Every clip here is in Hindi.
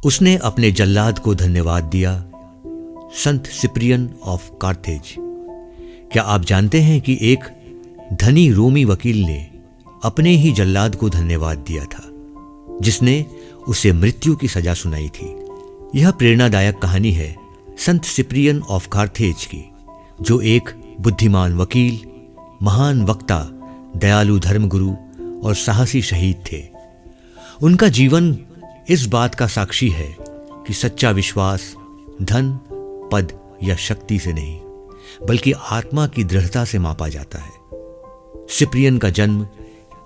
उसने अपने जल्लाद को धन्यवाद दिया, संत सिप्रियन ऑफ कार्थेज। क्या आप जानते हैं कि एक धनी रोमी वकील ने अपने ही जल्लाद को धन्यवाद दिया था, जिसने उसे मृत्यु की सजा सुनाई थी। यह प्रेरणादायक कहानी है संत सिप्रियन ऑफ कार्थेज की, जो एक बुद्धिमान वकील, महान वक्ता, दयालु धर्मगुरु और साहसी शहीद थे। उनका जीवन इस बात का साक्षी है कि सच्चा विश्वास धन, पद या शक्ति से नहीं, बल्कि आत्मा की दृढ़ता से मापा जाता है। सिप्रियन का जन्म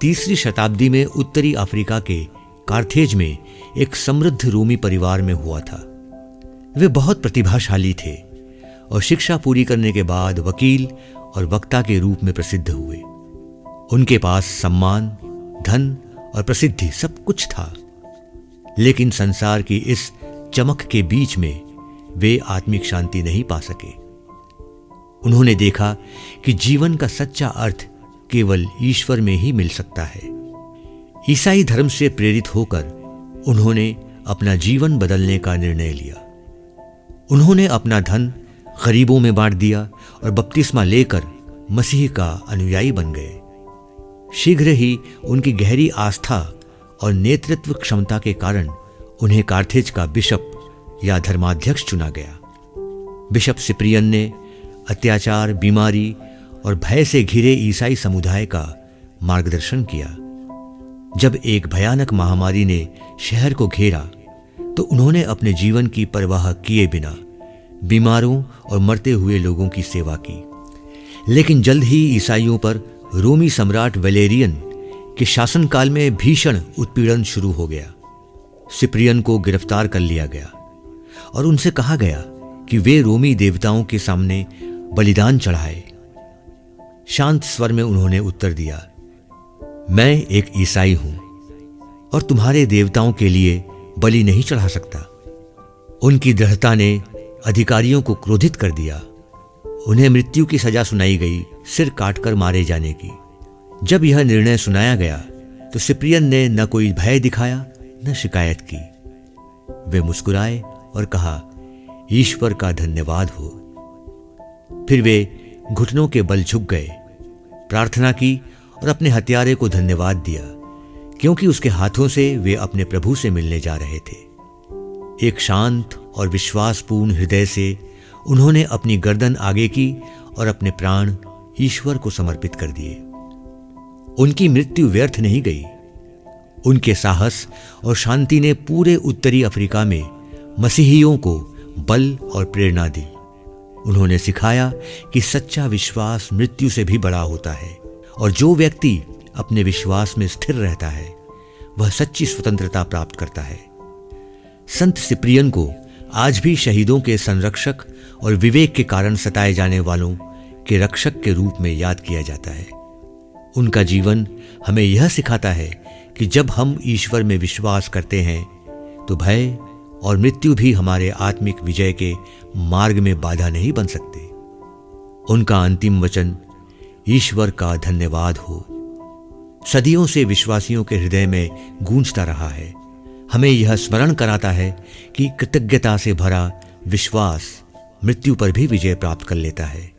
3री शताब्दी में उत्तरी अफ्रीका के कार्थेज में एक समृद्ध रोमी परिवार में हुआ था। वे बहुत प्रतिभाशाली थे और शिक्षा पूरी करने के बाद वकील और वक्ता के रूप में प्रसिद्ध हुए। उनके पास सम्मान, धन और प्रसिद्धि सब कुछ था, लेकिन संसार की इस चमक के बीच में वे आत्मिक शांति नहीं पा सके। उन्होंने देखा कि जीवन का सच्चा अर्थ केवल ईश्वर में ही मिल सकता है। ईसाई धर्म से प्रेरित होकर उन्होंने अपना जीवन बदलने का निर्णय लिया। उन्होंने अपना धन गरीबों में बांट दिया और बपतिस्मा लेकर मसीह का अनुयायी बन गए। शीघ्र ही उनकी गहरी आस्था और नेतृत्व क्षमता के कारण उन्हें कार्थेज का बिशप या धर्माध्यक्ष चुना गया। बिशप सिप्रियन ने अत्याचार, बीमारी और भय से घिरे ईसाई समुदाय का मार्गदर्शन किया। जब एक भयानक महामारी ने शहर को घेरा, तो उन्होंने अपने जीवन की परवाह किए बिना बीमारों और मरते हुए लोगों की सेवा की। लेकिन जल्द ही ईसाइयों पर रोमी सम्राट वैलेरियन के शासनकाल में भीषण उत्पीड़न शुरू हो गया। सिप्रियन को गिरफ्तार कर लिया गया और उनसे कहा गया कि वे रोमी देवताओं के सामने बलिदान चढ़ाए। शांत स्वर में उन्होंने उत्तर दिया, मैं एक ईसाई हूं और तुम्हारे देवताओं के लिए बलि नहीं चढ़ा सकता। उनकी दृढ़ता ने अधिकारियों को क्रोधित कर दिया। उन्हें मृत्यु की सजा सुनाई गई, सिर काटकर मारे जाने की। जब यह निर्णय सुनाया गया तो सिप्रियन ने न कोई भय दिखाया न शिकायत की। वे मुस्कुराए और कहा, ईश्वर का धन्यवाद हो। फिर वे घुटनों के बल झुक गए, प्रार्थना की और अपने हत्यारे को धन्यवाद दिया, क्योंकि उसके हाथों से वे अपने प्रभु से मिलने जा रहे थे। एक शांत और विश्वासपूर्ण हृदय से उन्होंने अपनी गर्दन आगे की और अपने प्राण ईश्वर को समर्पित कर दिए। उनकी मृत्यु व्यर्थ नहीं गई। उनके साहस और शांति ने पूरे उत्तरी अफ्रीका में मसीहियों को बल और प्रेरणा दी। उन्होंने सिखाया कि सच्चा विश्वास मृत्यु से भी बड़ा होता है और जो व्यक्ति अपने विश्वास में स्थिर रहता है वह सच्ची स्वतंत्रता प्राप्त करता है। संत सिप्रियन को आज भी शहीदों के संरक्षक और विवेक के कारण सताए जाने वालों के रक्षक के रूप में याद किया जाता है। उनका जीवन हमें यह सिखाता है कि जब हम ईश्वर में विश्वास करते हैं तो भय और मृत्यु भी हमारे आत्मिक विजय के मार्ग में बाधा नहीं बन सकते। उनका अंतिम वचन ईश्वर का धन्यवाद हो सदियों से विश्वासियों के हृदय में गूंजता रहा है। हमें यह स्मरण कराता है कि कृतज्ञता से भरा विश्वास मृत्यु पर भी विजय प्राप्त कर लेता है।